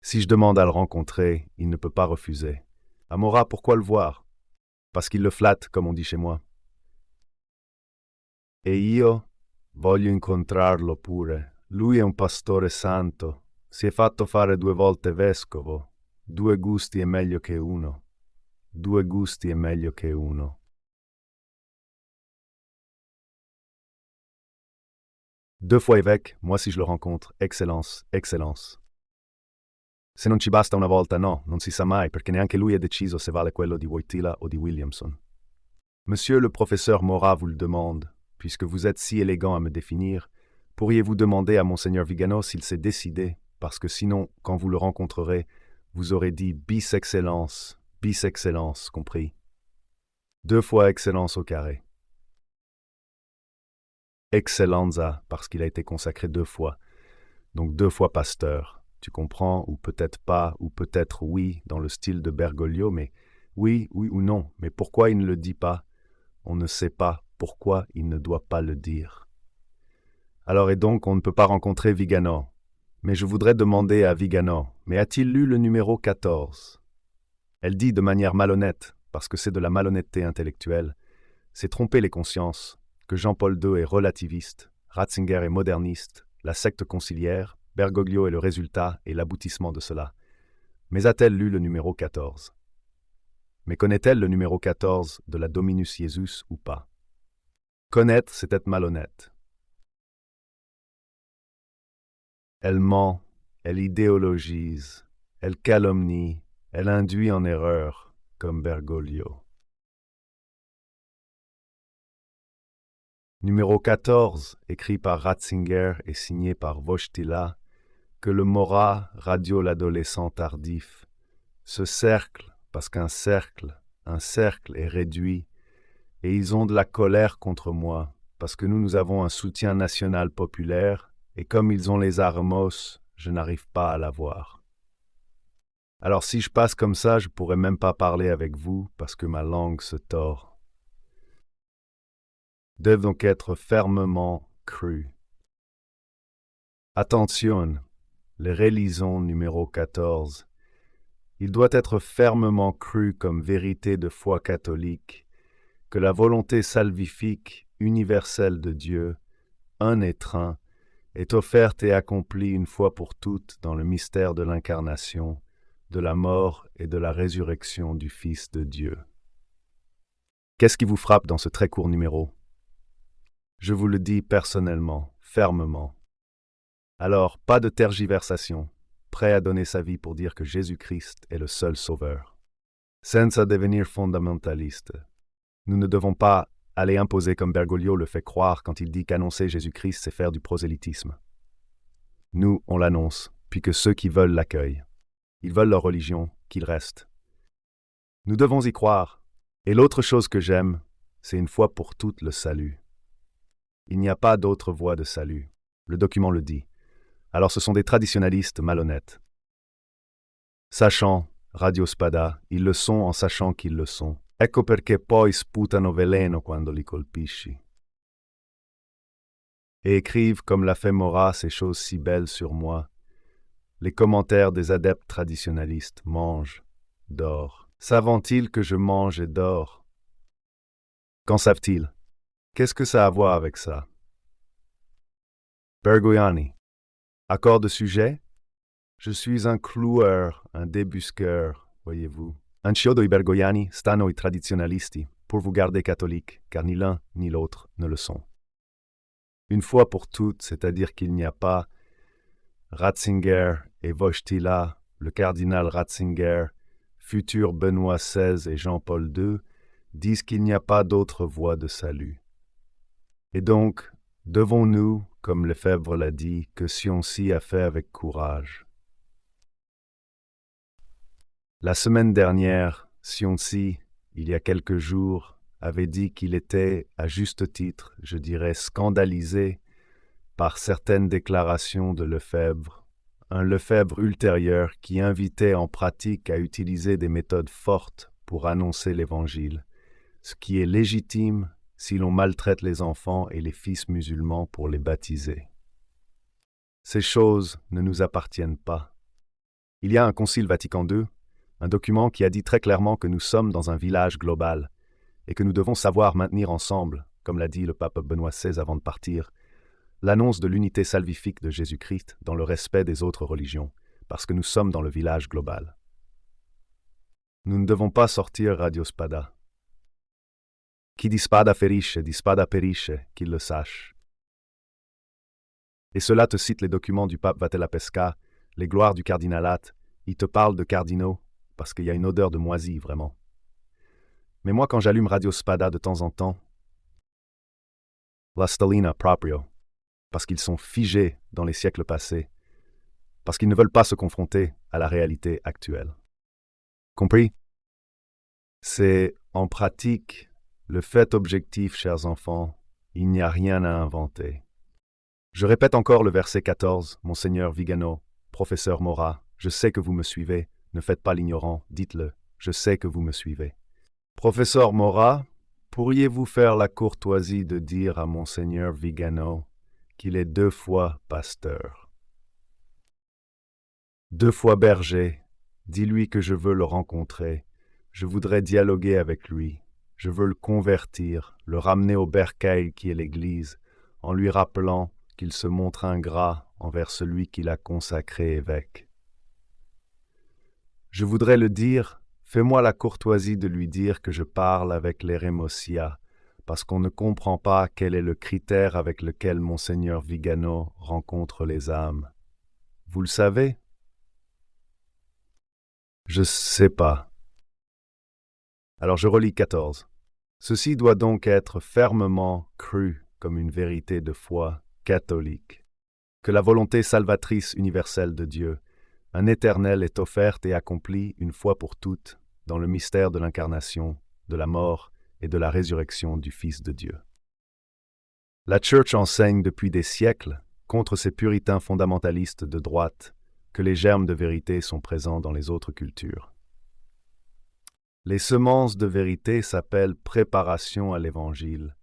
Si je demande à le rencontrer, il ne peut pas refuser. À Mora, pourquoi le voir? Parce qu'il le flatte, comme on dit chez moi. E io voglio incontrarlo pure. Lui è un pastore santo. Si è fatto fare 2 volte vescovo. 2 gusti è meglio che uno. 2 gusti è meglio che uno. 2 fois évêque, moi si je le rencontre, Excellence, Excellence. Se non ci basta una volta, no, non si sa mai, perché neanche lui è deciso se vale quello di Wojtyla o di Williamson. Monsieur le professeur Morat vous le demande, puisque vous êtes si élégant à me définir, pourriez-vous demander à Monseigneur Vigano s'il s'est décidé, parce que sinon, quand vous le rencontrerez, vous aurez dit bis excellence, compris. 2 fois excellence au carré. Excellenza, parce qu'il a été consacré 2 fois, donc 2 fois pasteur. Tu comprends, ou peut-être pas, ou peut-être oui, dans le style de Bergoglio, mais oui ou non. Mais pourquoi il ne le dit pas? On ne sait pas pourquoi il ne doit pas le dire. Alors et donc on ne peut pas rencontrer Vigano. Mais je voudrais demander à Vigano, mais a-t-il lu le numéro 14? Elle dit de manière malhonnête, parce que c'est de la malhonnêteté intellectuelle, c'est tromper les consciences, que Jean-Paul II est relativiste, Ratzinger est moderniste, la secte conciliaire, Bergoglio est le résultat et l'aboutissement de cela. Mais a-t-elle lu le numéro 14? Mais connaît-elle le numéro 14 de la Dominus Jesus ou pas? Connaître, c'est être malhonnête. Elle ment, elle idéologise, elle calomnie, elle induit en erreur, comme Bergoglio. Numéro 14, écrit par Ratzinger et signé par Wojtyla, que le Morat, radio l'adolescent tardif, ce cercle, parce qu'un cercle est réduit, et ils ont de la colère contre moi, parce que nous avons un soutien national populaire, et comme ils ont les armos, je n'arrive pas à l'avoir. Alors si je passe comme ça, je pourrais même pas parler avec vous, parce que ma langue se tord. Doivent donc être fermement crus. Attention, le relisons numéro 14. Il doit être fermement cru comme vérité de foi catholique que la volonté salvifique universelle de Dieu, un étreint, est offerte et accomplie une fois pour toutes dans le mystère de l'incarnation, de la mort et de la résurrection du Fils de Dieu. Qu'est-ce qui vous frappe dans ce très court numéro? Je vous le dis personnellement, fermement. Alors, pas de tergiversation, prêt à donner sa vie pour dire que Jésus-Christ est le seul sauveur. Senza devenir fondamentaliste. Nous ne devons pas aller imposer comme Bergoglio le fait croire quand il dit qu'annoncer Jésus-Christ, c'est faire du prosélytisme. Nous, on l'annonce, puis que ceux qui veulent l'accueillent. Ils veulent leur religion, qu'ils restent. Nous devons y croire. Et l'autre chose que j'aime, c'est une fois pour toutes le salut. Il n'y a pas d'autre voie de salut. Le document le dit. Alors ce sont des traditionalistes malhonnêtes. Sachant, Radio Spada, ils le sont en sachant qu'ils le sont. Ecco perché poi sputano veleno quando li colpisci. Et écrivent, comme l'a fait Morat, ces choses si belles sur moi. Les commentaires des adeptes traditionalistes mangent, dorent. Savent-ils que je mange et dors? Qu'en savent-ils? Qu'est-ce que ça a à voir avec ça? Bergogliani. Accord de sujet? Je suis un cloueur, un débusqueur, voyez-vous. Anch'io i Bergogliani stanno i traditionalisti, pour vous garder catholique, car ni l'un ni l'autre ne le sont. Une fois pour toutes, c'est-à-dire qu'il n'y a pas Ratzinger et Wojtyla, le cardinal Ratzinger, futur Benoît XVI et Jean-Paul II, disent qu'il n'y a pas d'autre voie de salut. Et donc, devons-nous, comme Lefebvre l'a dit, que Sioncy a fait avec courage. La semaine dernière, Sioncy, il y a quelques jours, avait dit qu'il était, à juste titre, je dirais scandalisé, par certaines déclarations de Lefebvre, un Lefebvre ultérieur qui invitait en pratique à utiliser des méthodes fortes pour annoncer l'Évangile, ce qui est légitime si l'on maltraite les enfants et les fils musulmans pour les baptiser. Ces choses ne nous appartiennent pas. Il y a un Concile Vatican II, un document qui a dit très clairement que nous sommes dans un village global et que nous devons savoir maintenir ensemble, comme l'a dit le pape Benoît XVI avant de partir, l'annonce de l'unité salvifique de Jésus-Christ dans le respect des autres religions, parce que nous sommes dans le village global. Nous ne devons pas sortir Radio Spada. Chi di spada perisce, qu'il le sache. Et cela te cite les documents du pape Vattelapesca, les gloires du cardinalat, Il te parle de cardinaux, parce qu'il y a une odeur de moisi, vraiment. Mais moi, quand j'allume Radio Spada de temps en temps, La Stellina proprio, parce qu'ils sont figés dans les siècles passés, parce qu'ils ne veulent pas se confronter à la réalité actuelle. Compris? C'est, en pratique, le fait objectif, chers enfants, il n'y a rien à inventer. Je répète encore le verset 14, Monseigneur Vigano, professeur Morat, je sais que vous me suivez, ne faites pas l'ignorant, dites-le, je sais que vous me suivez. Professeur Morat, pourriez-vous faire la courtoisie de dire à Monseigneur Vigano qu'il est 2 fois pasteur, 2 fois berger, dis-lui que je veux le rencontrer, je voudrais dialoguer avec lui, je veux le convertir, le ramener au bercail qui est l'Église, en lui rappelant qu'il se montre ingrat envers celui qui l'a consacré évêque. Je voudrais le dire, fais-moi la courtoisie de lui dire que je parle avec l'Eremosia, parce qu'on ne comprend pas quel est le critère avec lequel Monseigneur Vigano rencontre les âmes. Vous le savez? Je sais pas. Alors je relis 14. Ceci doit donc être fermement cru comme une vérité de foi catholique, que la volonté salvatrice universelle de Dieu, un éternel, est offerte et accomplie une fois pour toutes dans le mystère de l'incarnation, de la mort et de la résurrection du Fils de Dieu. La Church enseigne depuis des siècles, contre ces puritains fondamentalistes de droite, que les germes de vérité sont présents dans les autres cultures. Les semences de vérité s'appellent préparation à l'Évangile,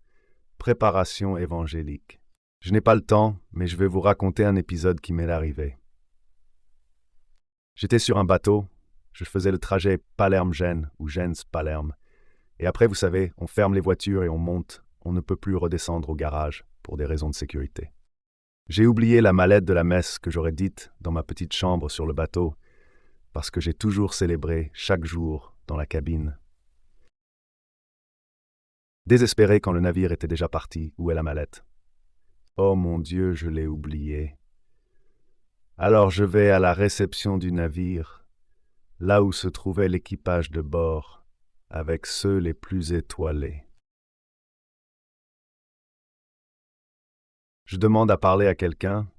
préparation évangélique. Je n'ai pas le temps, mais je vais vous raconter un épisode qui m'est arrivé. J'étais sur un bateau, je faisais le trajet Palerme-Gênes ou Gênes-Palerme. Et après, vous savez, on ferme les voitures et on monte, on ne peut plus redescendre au garage pour des raisons de sécurité. J'ai oublié la mallette de la messe que j'aurais dite dans ma petite chambre sur le bateau, parce que j'ai toujours célébré chaque jour dans la cabine. Désespéré quand le navire était déjà parti, où est la mallette? Oh mon Dieu, je l'ai oubliée. Alors je vais à la réception du navire, là où se trouvait l'équipage de bord, avec ceux les plus étoilés. Je demande à parler à quelqu'un,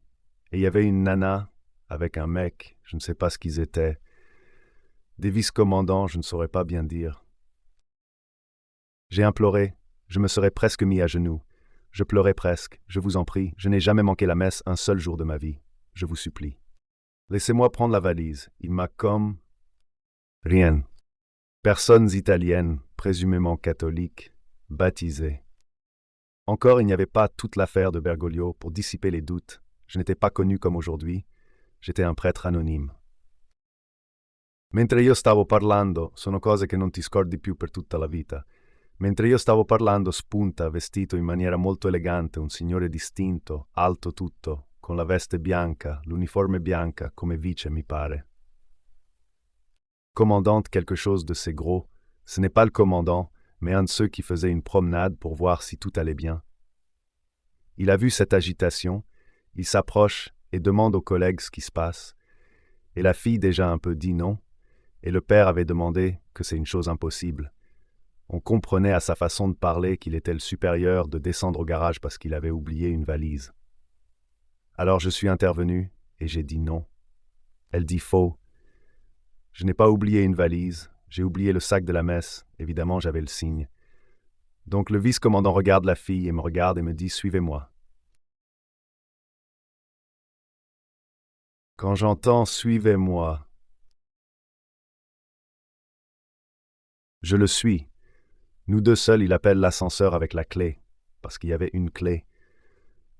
et il y avait une nana avec un mec, je ne sais pas ce qu'ils étaient, des vice-commandants, je ne saurais pas bien dire. J'ai imploré, je me serais presque mis à genoux. Je pleurais presque, je vous en prie, je n'ai jamais manqué la messe un seul jour de ma vie. Je vous supplie. Laissez-moi prendre la valise. Il m'a comme... Rien. Personnes italiennes, présumément catholiques, baptisées. Encore, il n'y avait pas toute l'affaire de Bergoglio pour dissiper les doutes. Je n'étais pas connu comme aujourd'hui. J'étais un prêtre anonyme. Mentre io stavo parlando, sono cose che non ti scordi più per tutta la vita. Mentre io stavo parlando spunta, vestito in maniera molto elegante, un signore distinto, alto tutto, con la veste bianca, l'uniforme bianca, come vice mi pare. Commandante quelque chose de ces gros, ce n'est pas le commandant, mais un de ceux qui faisait une promenade pour voir si tout allait bien. Il a vu cette agitation, il s'approche et demande aux collègues ce qui se passe, et la fille déjà un peu dit non, et le père avait demandé que c'est une chose impossible. On comprenait à sa façon de parler qu'il était le supérieur de descendre au garage parce qu'il avait oublié une valise. Alors je suis intervenu et j'ai dit non. Elle dit faux. Je n'ai pas oublié une valise, j'ai oublié le sac de la messe, évidemment j'avais le signe. Donc le vice-commandant regarde la fille et me regarde et me dit « Suivez-moi ». Quand j'entends « Suivez-moi », je le suis. Nous deux seuls, il appelle l'ascenseur avec la clé, parce qu'il y avait une clé.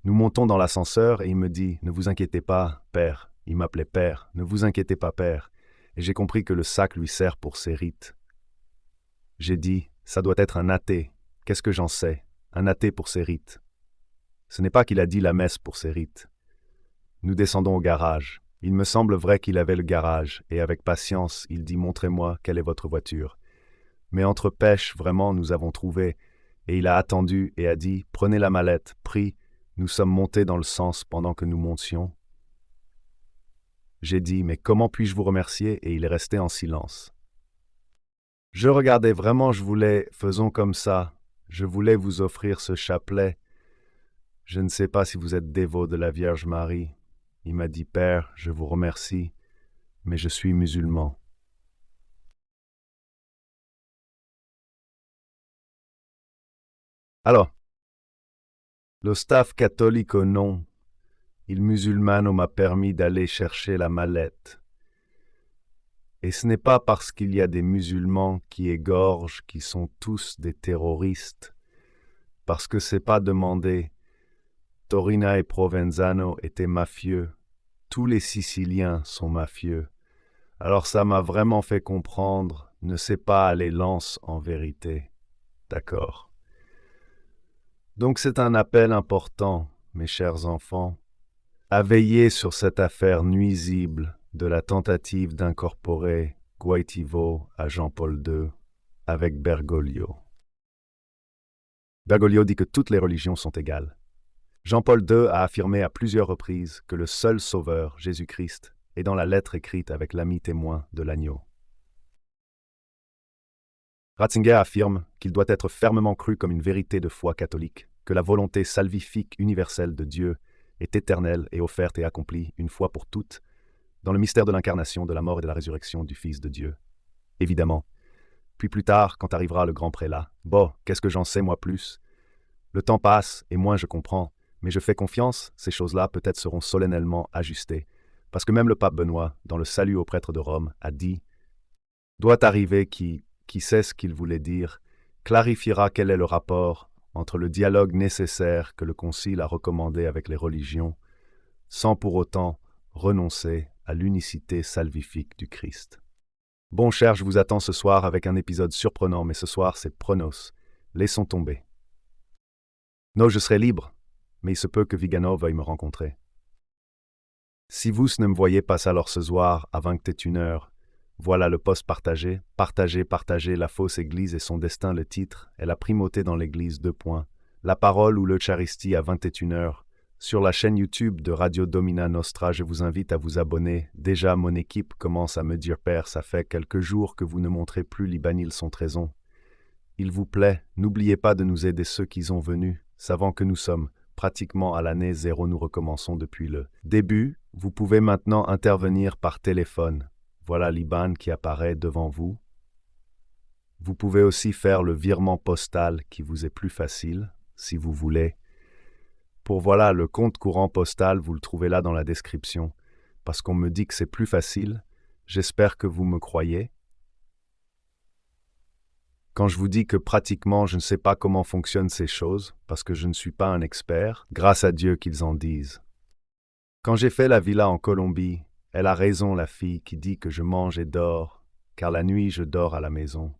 Nous montons dans l'ascenseur et il me dit « Ne vous inquiétez pas, père ». Il m'appelait père. « Ne vous inquiétez pas, père ». Et j'ai compris que le sac lui sert pour ses rites. J'ai dit « Ça doit être un athée. Qu'est-ce que j'en sais? Un athée pour ses rites. » Ce n'est pas qu'il a dit la messe pour ses rites. Nous descendons au garage. Il me semble vrai qu'il avait le garage, et avec patience, il dit « Montrez-moi quelle est votre voiture. » Mais entre pêche, vraiment, nous avons trouvé, et il a attendu et a dit « Prenez la mallette, pris. » Nous sommes montés dans le sens pendant que nous montions. J'ai dit, mais comment puis-je vous remercier? Et il est resté en silence. Je regardais vraiment, je voulais, faisons comme ça. Je voulais vous offrir ce chapelet. Je ne sais pas si vous êtes dévot de la Vierge Marie. Il m'a dit, Père, je vous remercie, mais je suis musulman. Alors, lo staff catholique non, il musulmano m'a permis d'aller chercher la mallette. Et ce n'est pas parce qu'il y a des musulmans qui égorgent, qui sont tous des terroristes, parce que c'est pas demandé. Torina et Provenzano étaient mafieux. Tous les Siciliens sont mafieux. Alors ça m'a vraiment fait comprendre, ne sais pas aller lance en vérité. D'accord. Donc c'est un appel important, mes chers enfants, à veiller sur cette affaire nuisible de la tentative d'incorporer Guaitivo à Jean-Paul II avec Bergoglio. Bergoglio dit que toutes les religions sont égales. Jean-Paul II a affirmé à plusieurs reprises que le seul sauveur, Jésus-Christ, est dans la lettre écrite avec l'ami témoin de l'agneau. Ratzinger affirme qu'il doit être fermement cru comme une vérité de foi catholique, que la volonté salvifique universelle de Dieu est éternelle et offerte et accomplie une fois pour toutes dans le mystère de l'incarnation, de la mort et de la résurrection du Fils de Dieu. Évidemment. Puis plus tard, quand arrivera le grand prélat, « Bon, qu'est-ce que j'en sais moi plus? Le temps passe et moins je comprends, mais je fais confiance, ces choses-là peut-être seront solennellement ajustées, parce que même le pape Benoît, dans le Salut aux prêtres de Rome, a dit « Doit arriver qui sait ce qu'il voulait dire, clarifiera quel est le rapport entre le dialogue nécessaire que le Concile a recommandé avec les religions, sans pour autant renoncer à l'unicité salvifique du Christ. » Bon, cher, je vous attends ce soir avec un épisode surprenant, mais ce soir, c'est Pronos. Laissons tomber. Non, je serai libre, mais il se peut que Vigano veuille me rencontrer. Si vous ne me voyez pas alors ce soir à 21h, voilà le poste partagé. Partagez la fausse Église et son destin, le titre, est la primauté dans l'Église, 2 points. La parole ou l'Eucharistie à 21h. Sur la chaîne YouTube de Radio Domina Nostra, je vous invite à vous abonner. Déjà, mon équipe commence à me dire « Père, ça fait quelques jours que vous ne montrez plus l'Ibanil son raison. Il vous plaît, n'oubliez pas de nous aider ceux qui sont venus, savant que nous sommes pratiquement à l'année 0, nous recommençons depuis le début. Vous pouvez maintenant intervenir par téléphone. Voilà l'IBAN qui apparaît devant vous. Vous pouvez aussi faire le virement postal qui vous est plus facile, si vous voulez. Pour voilà, le compte courant postal, vous le trouvez là dans la description. Parce qu'on me dit que c'est plus facile, j'espère que vous me croyez. Quand je vous dis que pratiquement je ne sais pas comment fonctionnent ces choses, parce que je ne suis pas un expert, grâce à Dieu qu'ils en disent. Quand j'ai fait la villa en Colombie, elle a raison la fille qui dit que je mange et dors, car la nuit je dors à la maison.